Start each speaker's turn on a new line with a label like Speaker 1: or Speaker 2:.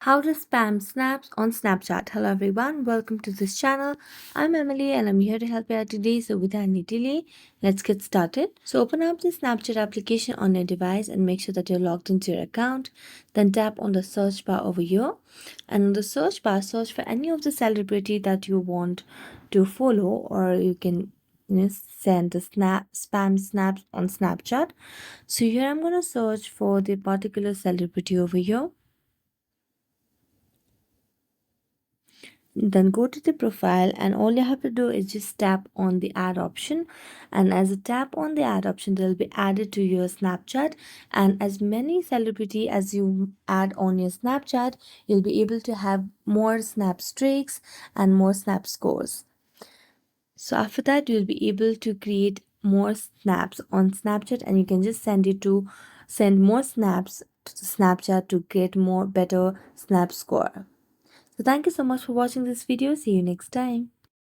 Speaker 1: How to spam snaps on Snapchat. Hello everyone, welcome to this channel. I'm Emily and I'm here to help you out today. So without any delay, let's get started. So open up the Snapchat application on your device and make sure that you're logged into your account. Then tap on the search bar over here. And on the search bar, search for any of the celebrity that you want to follow, or you can send the spam snaps on Snapchat. So here I'm going to search for the particular celebrity over here. Then go to the profile and all you have to do is just tap on the add option, and as you tap on the add option they'll be added to your Snapchat, and as many celebrity as you add on your Snapchat you'll be able to have more snap streaks and more snap scores. So after that you'll be able to create more snaps on Snapchat and you can just send more snaps to Snapchat to get more better snap score. So thank you so much for watching this video. See you next time.